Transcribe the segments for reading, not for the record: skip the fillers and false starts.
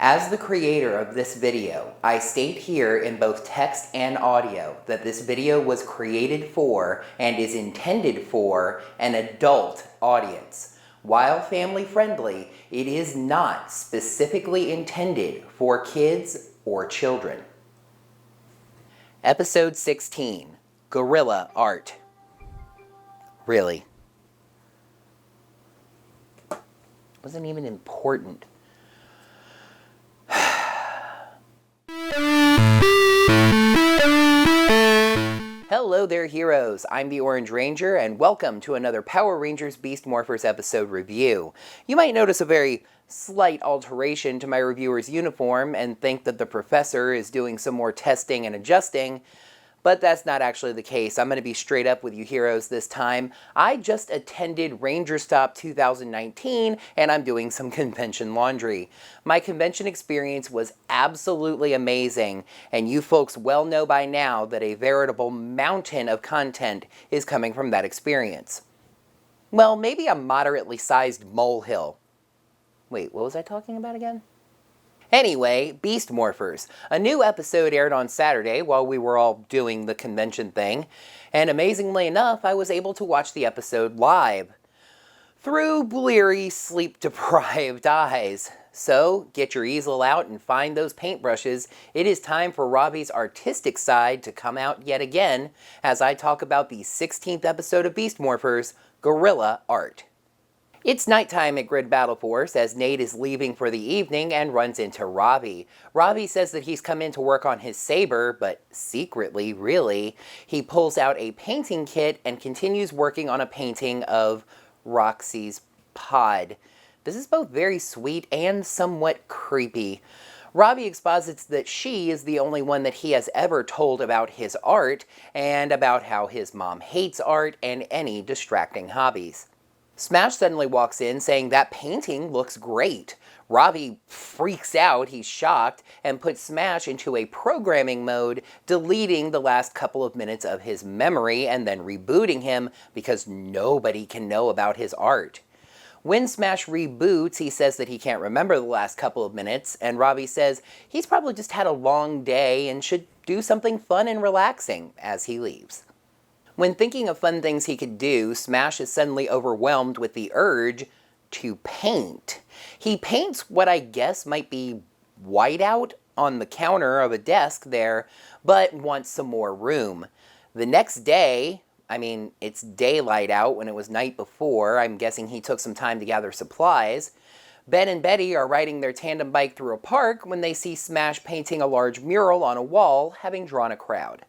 As the creator of this video, I state here in both text and audio that this video was created for and is intended for an adult audience. While family friendly, it is not specifically intended for kids or children. Episode 16, Guerrilla Art. Really? Wasn't even important. Hello there, heroes. I'm the Orange Ranger, and welcome to another Power Rangers Beast Morphers episode review. You might notice a very slight alteration to my reviewer's uniform and think that the professor is doing some more testing and adjusting, but that's not actually the case. I'm going to be straight up with you heroes this time. I just attended Ranger Stop 2019, and I'm doing some convention laundry. My convention experience was absolutely amazing, and you folks well know by now that a veritable mountain of content is coming from that experience. Well, maybe a moderately sized molehill. Wait, what was I talking about again? Anyway, Beast Morphers. A new episode aired on Saturday while we were all doing the convention thing, and amazingly enough, I was able to watch the episode live through bleary, sleep-deprived eyes. So, get your easel out and find those paintbrushes. It is time for Ravi's artistic side to come out yet again as I talk about the 16th episode of Beast Morphers, Guerrilla Art. It's nighttime at Grid Battle Force as Nate is leaving for the evening and runs into Ravi. Ravi says that he's come in to work on his saber, but secretly, really, he pulls out a painting kit and continues working on a painting of Roxy's pod. This is both very sweet and somewhat creepy. Ravi exposits that she is the only one that he has ever told about his art and about how his mom hates art and any distracting hobbies. Smash suddenly walks in saying that painting looks great. Ravi freaks out, he's shocked, and puts Smash into a programming mode, deleting the last couple of minutes of his memory and then rebooting him because nobody can know about his art. When Smash reboots, he says that he can't remember the last couple of minutes, and Ravi says he's probably just had a long day and should do something fun and relaxing as he leaves. When thinking of fun things he could do, Smash is suddenly overwhelmed with the urge to paint. He paints what I guess might be whiteout on the counter of a desk there, but wants some more room. The next day, it's daylight out when it was night before. I'm guessing he took some time to gather supplies. Ben and Betty are riding their tandem bike through a park when they see Smash painting a large mural on a wall, having drawn a crowd.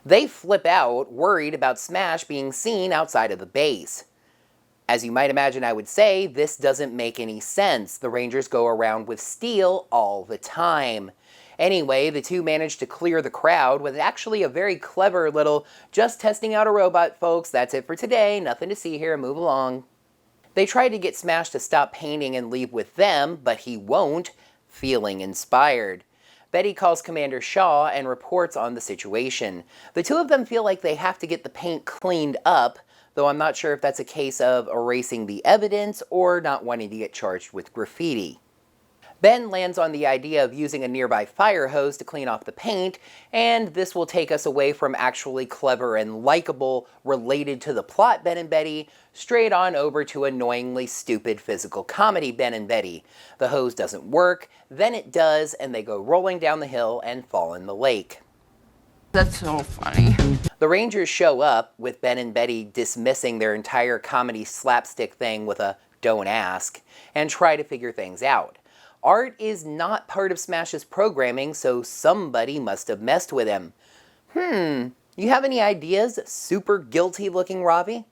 They flip out, worried about Smash being seen outside of the base. As you might imagine I would say, this doesn't make any sense. The Rangers go around with steel all the time. Anyway, the two manage to clear the crowd with actually a very clever little, just testing out a robot, folks, that's it for today, nothing to see here, move along. They try to get Smash to stop painting and leave with them, but he won't, feeling inspired. Betty calls Commander Shaw and reports on the situation. The two of them feel like they have to get the paint cleaned up, though I'm not sure if that's a case of erasing the evidence or not wanting to get charged with graffiti. Ben lands on the idea of using a nearby fire hose to clean off the paint, and this will take us away from actually clever and likable, related to the plot Ben and Betty, straight on over to annoyingly stupid physical comedy Ben and Betty. The hose doesn't work, then it does, and they go rolling down the hill and fall in the lake. That's so funny. The Rangers show up, with Ben and Betty dismissing their entire comedy slapstick thing with a "don't ask," and try to figure things out. Art is not part of Smash's programming, so somebody must have messed with him. You have any ideas, super guilty looking Ravi?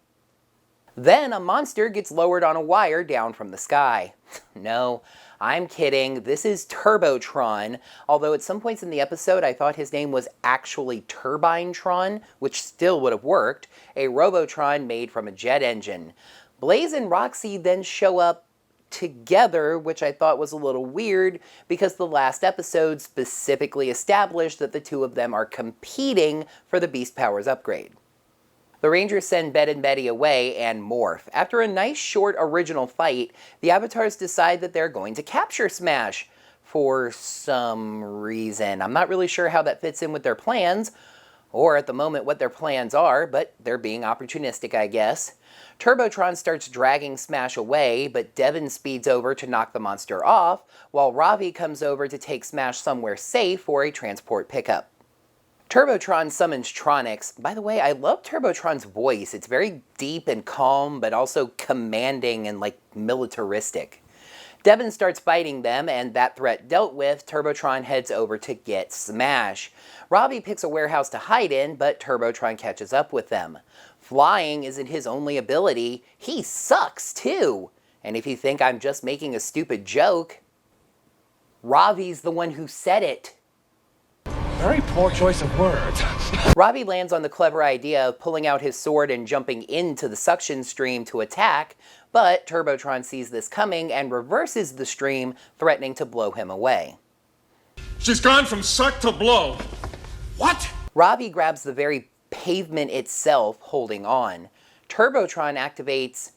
Then a monster gets lowered on a wire down from the sky. No, I'm kidding, this is Turbotron, although at some points in the episode I thought his name was actually Turbinetron, which still would have worked, a Robotron made from a jet engine. Blaze and Roxy then show up together, which I thought was a little weird because the last episode specifically established that the two of them are competing for the Beast Powers upgrade. The Rangers send Ben and Betty away and morph. After a nice short original fight, the Avatars decide that they're going to capture Smash. for some reason. I'm not really sure how that fits in with their plans, or at the moment what their plans are, but they're being opportunistic, I guess. Turbotron starts dragging Smash away, but Devin speeds over to knock the monster off, while Ravi comes over to take Smash somewhere safe for a transport pickup. Turbotron summons Tronics. By the way, I love Turbotron's voice. It's very deep and calm, but also commanding and militaristic. Devin starts fighting them, and that threat dealt with, Turbotron heads over to get Smash. Ravi picks a warehouse to hide in, but Turbotron catches up with them. Flying isn't his only ability, he sucks too! And if you think I'm just making a stupid joke, Ravi's the one who said it. Very poor choice of words. Ravi lands on the clever idea of pulling out his sword and jumping into the suction stream to attack, but Turbotron sees this coming and reverses the stream, threatening to blow him away. She's gone from suck to blow. What? Ravi grabs the very pavement itself, holding on. Turbotron activates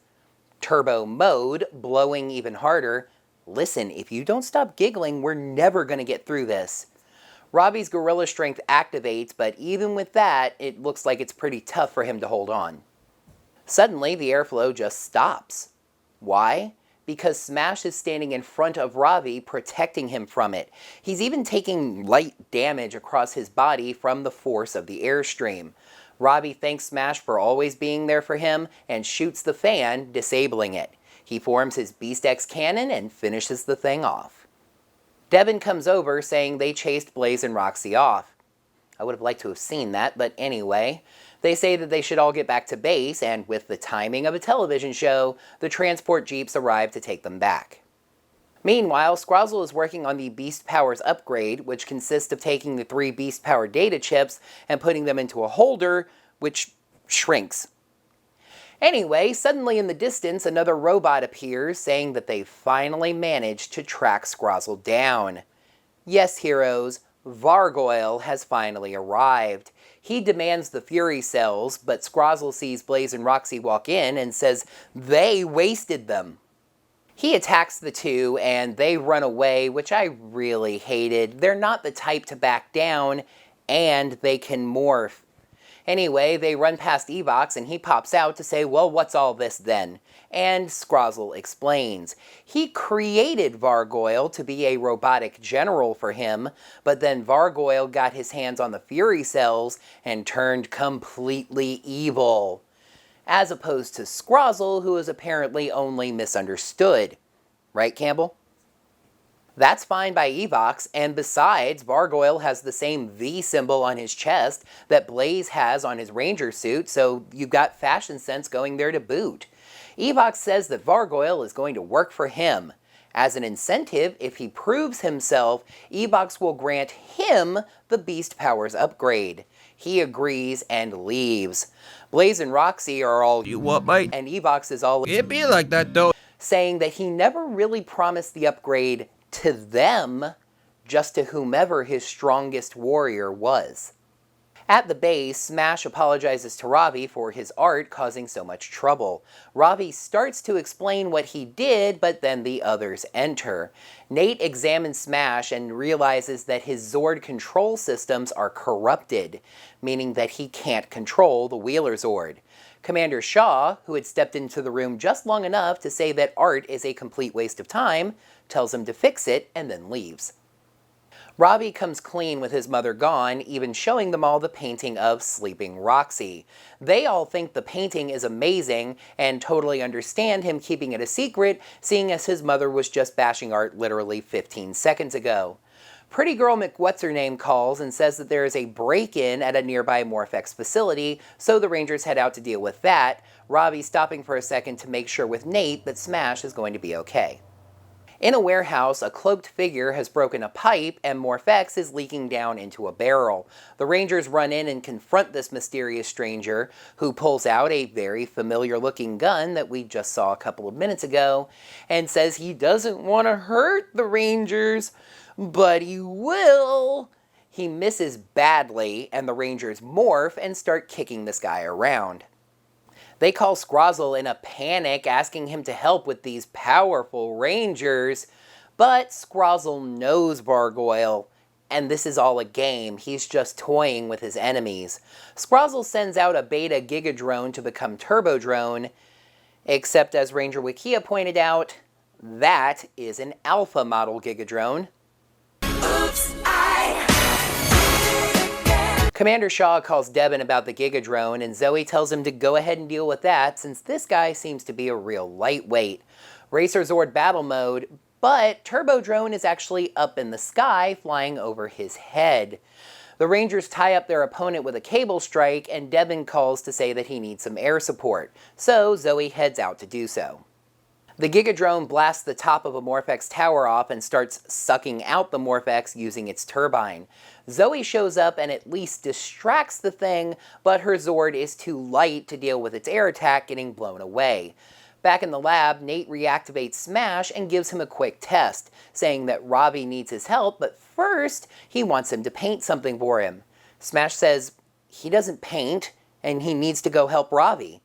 Turbo Mode, blowing even harder. Listen, if you don't stop giggling, we're never going to get through this. Ravi's gorilla strength activates, but even with that, it looks like it's pretty tough for him to hold on. Suddenly, the airflow just stops. Why? Because Smash is standing in front of Ravi, protecting him from it. He's even taking light damage across his body from the force of the airstream. Ravi thanks Smash for always being there for him and shoots the fan, disabling it. He forms his Beast X cannon and finishes the thing off. Devin comes over saying they chased Blaze and Roxy off. I would have liked to have seen that, but anyway. They say that they should all get back to base, and with the timing of a television show, the transport jeeps arrive to take them back. Meanwhile, Scrozzle is working on the Beast Powers upgrade, which consists of taking the 3 Beast Power data chips and putting them into a holder, which shrinks. Anyway, suddenly in the distance, another robot appears, saying that they've finally managed to track Scrozzle down. Yes, heroes, Vargoyle has finally arrived. He demands the Fury cells, but Scrozzle sees Blaze and Roxy walk in and says they wasted them. He attacks the two, and they run away, which I really hated. They're not the type to back down, and they can morph. Anyway, they run past Evox, and he pops out to say, well, what's all this then? And Scrozzle explains. He created Vargoyle to be a robotic general for him, but then Vargoyle got his hands on the Fury cells and turned completely evil. As opposed to Scrozzle, who is apparently only misunderstood. Right, Campbell? That's fine by Evox, and besides, Vargoyle has the same V symbol on his chest that Blaze has on his ranger suit, so you've got fashion sense going there to boot. Evox says that Vargoyle is going to work for him. As an incentive, if he proves himself, Evox will grant him the Beast Powers upgrade. He agrees and leaves. Blaze and Roxy are all, "You what, mate?" and Evox is all, It be like that, though. saying that he never really promised the upgrade to them, just to whomever his strongest warrior was. At the base, Smash apologizes to Ravi for his art causing so much trouble. Ravi starts to explain what he did, but then the others enter. Nate examines Smash and realizes that his Zord control systems are corrupted, meaning that he can't control the Wheeler Zord. Commander Shaw, who had stepped into the room just long enough to say that art is a complete waste of time, tells him to fix it and then leaves. Ravi comes clean with his mother gone, even showing them all the painting of Sleeping Roxy. They all think the painting is amazing and totally understand him keeping it a secret, seeing as his mother was just bashing art literally 15 seconds ago. Pretty Girl McWhat's-Her-Name calls and says that there is a break-in at a nearby Morphex facility, so the Rangers head out to deal with that, Ravi stopping for a second to make sure with Nate that Smash is going to be okay. In a warehouse, a cloaked figure has broken a pipe and Morphex is leaking down into a barrel. The Rangers run in and confront this mysterious stranger, who pulls out a very familiar-looking gun that we just saw a couple of minutes ago, and says he doesn't want to hurt the Rangers, but he will. He misses badly, and the Rangers morph and start kicking this guy around. They call Scrozzle in a panic, asking him to help with these powerful Rangers, But Scrozzle knows Vargoyle, and this is all a game. He's just toying with his enemies. Scrozzle sends out a beta Gigadrone to become Turbodrone, except as Ranger Wikia pointed out, that is an alpha model Gigadrone. Commander Shaw calls Devin about the Gigadrone, and Zoe tells him to go ahead and deal with that since this guy seems to be a real lightweight. Racer Zord battle mode, but Turbodrone is actually up in the sky flying over his head. The Rangers tie up their opponent with a cable strike, and Devin calls to say that he needs some air support, so Zoe heads out to do so. The Gigadrone blasts the top of a Morphex tower off and starts sucking out the Morphex using its turbine. Zoe shows up and at least distracts the thing, but her Zord is too light to deal with its air attack getting blown away. Back in the lab, Nate reactivates Smash and gives him a quick test, saying that Ravi needs his help, but first he wants him to paint something for him. Smash says he doesn't paint and he needs to go help Ravi.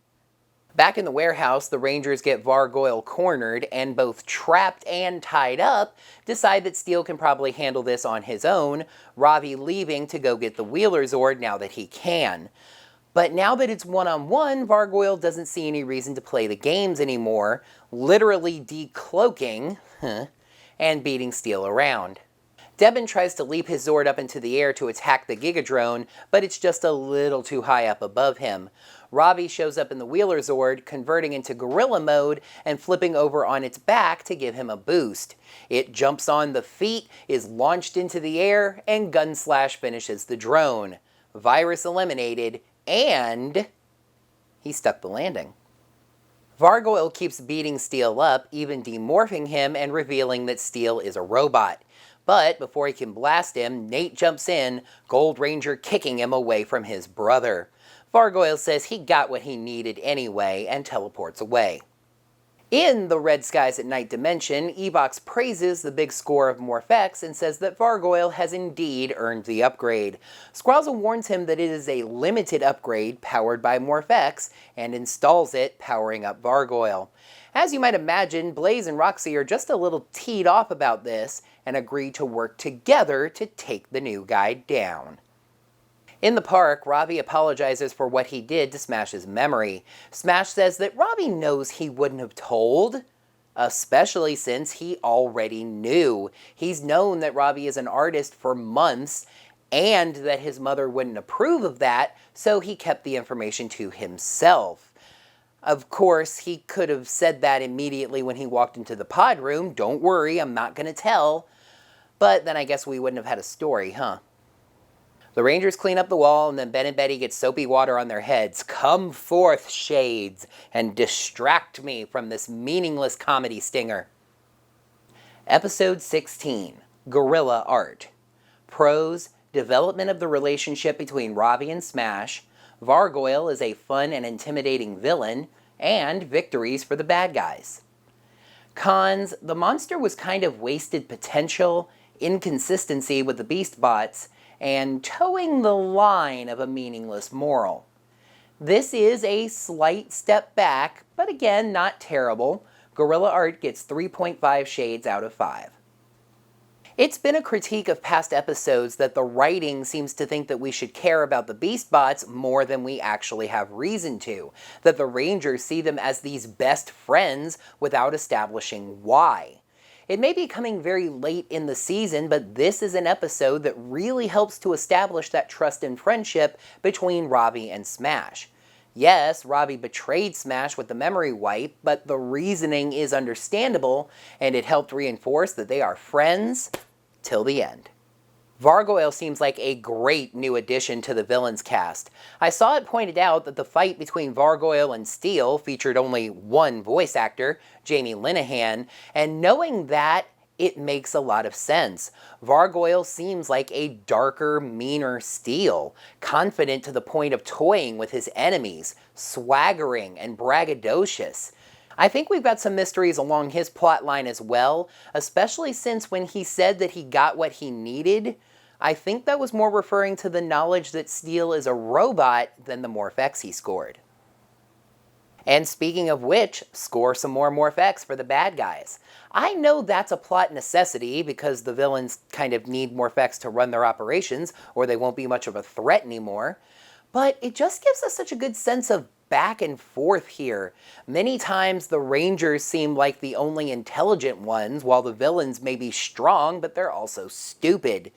Back in the warehouse, the Rangers get Vargoyle cornered and both trapped and tied up, decide that Steel can probably handle this on his own, Ravi leaving to go get the Wheeler Zord now that he can. But now that it's one-on-one, Vargoyle doesn't see any reason to play the games anymore, literally decloaking and beating Steel around. Devin tries to leap his Zord up into the air to attack the Gigadrone, but it's just a little too high up above him. Ravi shows up in the Wheeler Zord, converting into gorilla mode and flipping over on its back to give him a boost. It jumps on the feet, is launched into the air, and Gunslash finishes the drone. Virus eliminated, and he stuck the landing. Vargoyle keeps beating Steel up, even demorphing him and revealing that Steel is a robot. But before he can blast him, Nate jumps in, Gold Ranger kicking him away from his brother. Vargoyle says he got what he needed anyway and teleports away. In the Red Skies at Night dimension, Evox praises the big score of Morphex and says that Vargoyle has indeed earned the upgrade. Scrozzle warns him that it is a limited upgrade powered by Morphex and installs it, powering up Vargoyle. As you might imagine, Blaze and Roxy are just a little teed off about this and agree to work together to take the new guy down. In the park, Ravi apologizes for what he did to Smash's memory. Smash says that Ravi knows he wouldn't have told, especially since he already knew. He's known that Ravi is an artist for months and that his mother wouldn't approve of that, so he kept the information to himself. Of course, he could have said that immediately when he walked into the pod room. Don't worry, I'm not going to tell. But then I guess we wouldn't have had a story, huh? The Rangers clean up the wall, and then Ben and Betty get soapy water on their heads. Come forth, shades, and distract me from this meaningless comedy stinger. Episode 16, Guerrilla Art. Pros, development of the relationship between Ravi and Smash, Vargoyle is a fun and intimidating villain, and victories for the bad guys. Cons, the monster was kind of wasted potential, inconsistency with the Beast Bots, and towing the line of a meaningless moral. This is a slight step back, but again, not terrible. Guerrilla Art gets 3.5 shades out of 5. It's been a critique of past episodes that the writing seems to think that we should care about the Beast Bots more than we actually have reason to, that the Rangers see them as these best friends without establishing why. It may be coming very late in the season, but this is an episode that really helps to establish that trust and friendship between Ravi and Smash. Yes, Ravi betrayed Smash with the memory wipe, but the reasoning is understandable, and it helped reinforce that they are friends till the end. Vargoyle seems like a great new addition to the villains cast. I saw it pointed out that the fight between Vargoyle and Steel featured only one voice actor, Jamie Linehan, and knowing that, it makes a lot of sense. Vargoyle seems like a darker, meaner Steel, confident to the point of toying with his enemies, swaggering and braggadocious. I think we've got some mysteries along his plotline as well, especially since when he said that he got what he needed, I think that was more referring to the knowledge that Steel is a robot than the Morphex he scored. And speaking of which, score some more Morph-X for the bad guys. I know that's a plot necessity because the villains kind of need Morph-X to run their operations or they won't be much of a threat anymore. But it just gives us such a good sense of back and forth here. Many times the Rangers seem like the only intelligent ones, while the villains may be strong, but they're also stupid.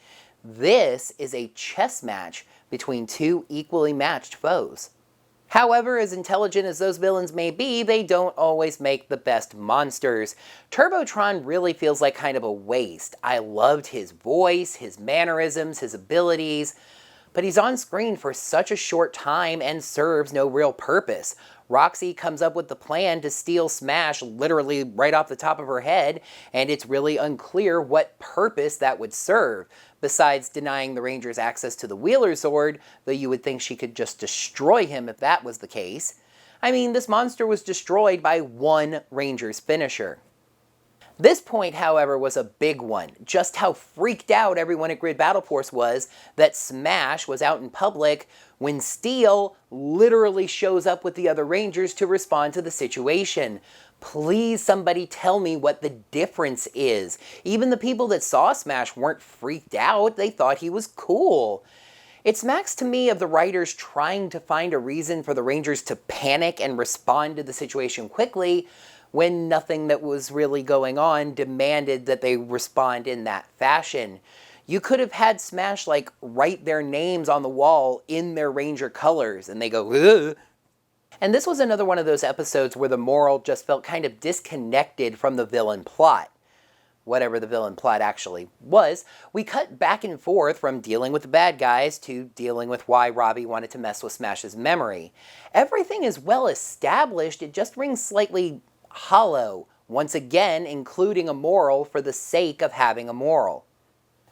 This is a chess match between two equally matched foes. However, as intelligent as those villains may be, they don't always make the best monsters. Turbotron really feels like kind of a waste. I loved his voice, his mannerisms, his abilities, but he's on screen for such a short time and serves no real purpose. Roxy comes up with the plan to steal Smash literally right off the top of her head, and it's really unclear what purpose that would serve, besides denying the Rangers access to the Wheeler Zord, though you would think she could just destroy him if that was the case. I mean, this monster was destroyed by one Ranger's finisher. This point, however, was a big one. Just how freaked out everyone at Grid Battle Force was that Smash was out in public when Steel literally shows up with the other Rangers to respond to the situation. Please, somebody tell me what the difference is. Even the people that saw Smash weren't freaked out. They thought he was cool. It smacks to me of the writers trying to find a reason for the Rangers to panic and respond to the situation quickly, when nothing that was really going on demanded that they respond in that fashion. You could have had Smash, like, write their names on the wall in their Ranger colors, and they go, ugh. And this was another one of those episodes where the moral just felt kind of disconnected from the villain plot. Whatever the villain plot actually was, we cut back and forth from dealing with the bad guys to dealing with why Ravi wanted to mess with Smash's memory. Everything is well established, it just rings slightly hollow, once again including a moral for the sake of having a moral.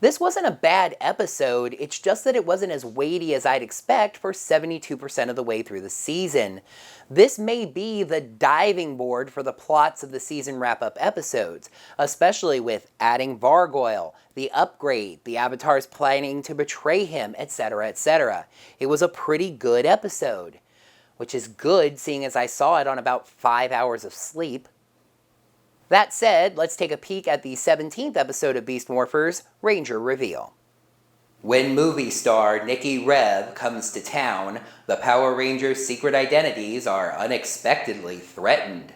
This wasn't a bad episode, it's just that it wasn't as weighty as I'd expect for 72% of the way through the season. This may be the diving board for the plots of the season wrap-up episodes, especially with adding Vargoyle, the upgrade, the Avatar's planning to betray him, etc., etc. It was a pretty good episode, which is good seeing as I saw it on about 5 hours of sleep. That said, let's take a peek at the 17th episode of Beast Morphers, Ranger Reveal. When movie star Nikki Rev comes to town, the Power Rangers' secret identities are unexpectedly threatened.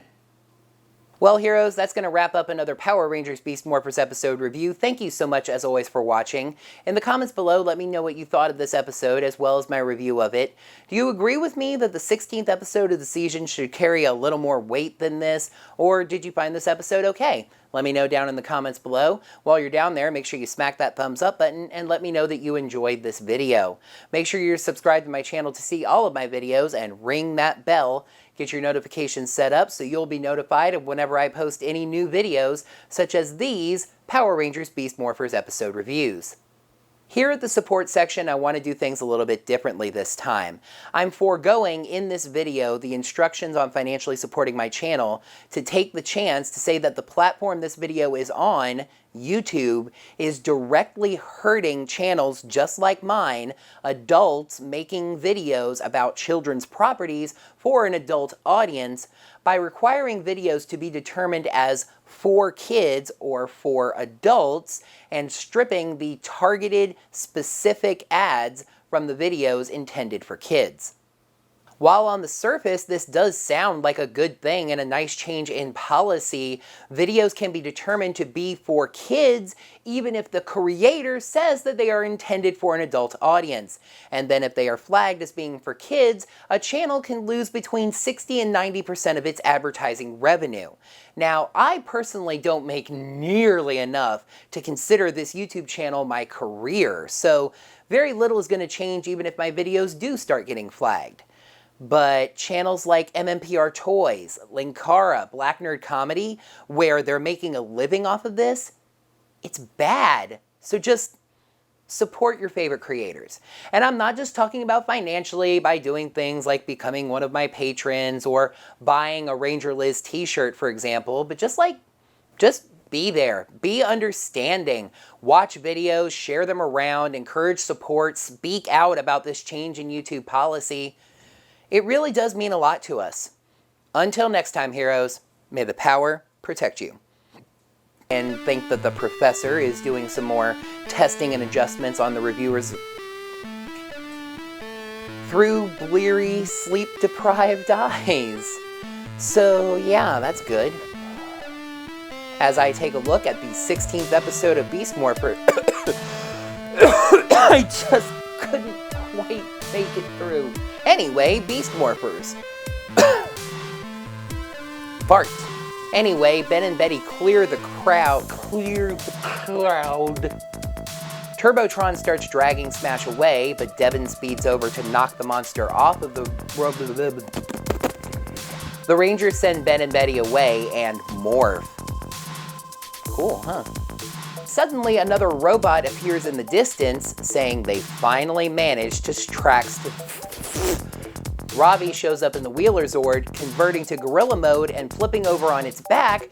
Well, heroes, that's going to wrap up another Power Rangers Beast Morphers episode review. Thank you so much, as always, for watching. In the comments below, let me know what you thought of this episode, as well as my review of it. Do you agree with me that the 16th episode of the season should carry a little more weight than this, or did you find this episode okay? Let me know down in the comments below. While you're down there, make sure you smack that thumbs up button and let me know that you enjoyed this video. Make sure you're subscribed to my channel to see all of my videos and ring that bell. Get your notifications set up so you'll be notified of whenever I post any new videos, such as these Power Rangers Beast Morphers episode reviews. Here at the support section, I want to do things a little bit differently this time. I'm foregoing in this video the instructions on financially supporting my channel to take the chance to say that the platform this video is on, YouTube, is directly hurting channels just like mine, adults making videos about children's properties for an adult audience, by requiring videos to be determined as for kids or for adults and stripping the targeted specific ads from the videos intended for kids. While on the surface this does sound like a good thing and a nice change in policy, videos can be determined to be for kids even if the creator says that they are intended for an adult audience. And then if they are flagged as being for kids, a channel can lose between 60 and 90% of its advertising revenue. Now, I personally don't make nearly enough to consider this YouTube channel my career, so very little is going to change even if my videos do start getting flagged. But channels like MMPR Toys, Linkara, Black Nerd Comedy, where they're making a living off of this, it's bad. So just support your favorite creators. And I'm not just talking about financially by doing things like becoming one of my patrons or buying a Ranger Liz t-shirt, for example, but just be there, be understanding, watch videos, share them around, encourage support, speak out about this change in YouTube policy. It really does mean a lot to us. Until next time, heroes, may the power protect you. And think that the professor is doing some more testing and adjustments on the reviewers through bleary, sleep-deprived eyes. So yeah, that's good. As I take a look at the 16th episode of Beast Morphers, I just couldn't quite make it through. Anyway, Beast Morphers. Fart. Anyway, Ben and Betty clear the crowd. Turbotron starts dragging Smash away, but Devin speeds over to knock the monster off of the... The Rangers send Ben and Betty away and morph. Cool, huh? Suddenly, another robot appears in the distance, saying they finally managed to track... Ravi shows up in the Wheeler Zord, converting to gorilla mode and flipping over on its back.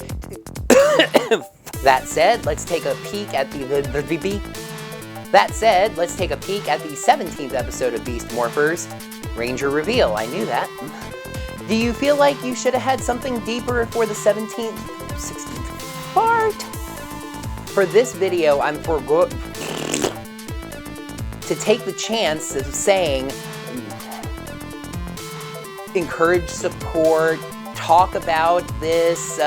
That said, let's take a peek at the 17th episode of Beast Morphers. Ranger reveal, I knew that. Do you feel like you should have had something deeper for the 16th part? For this video, I'm to take the chance of saying encourage support, talk about this,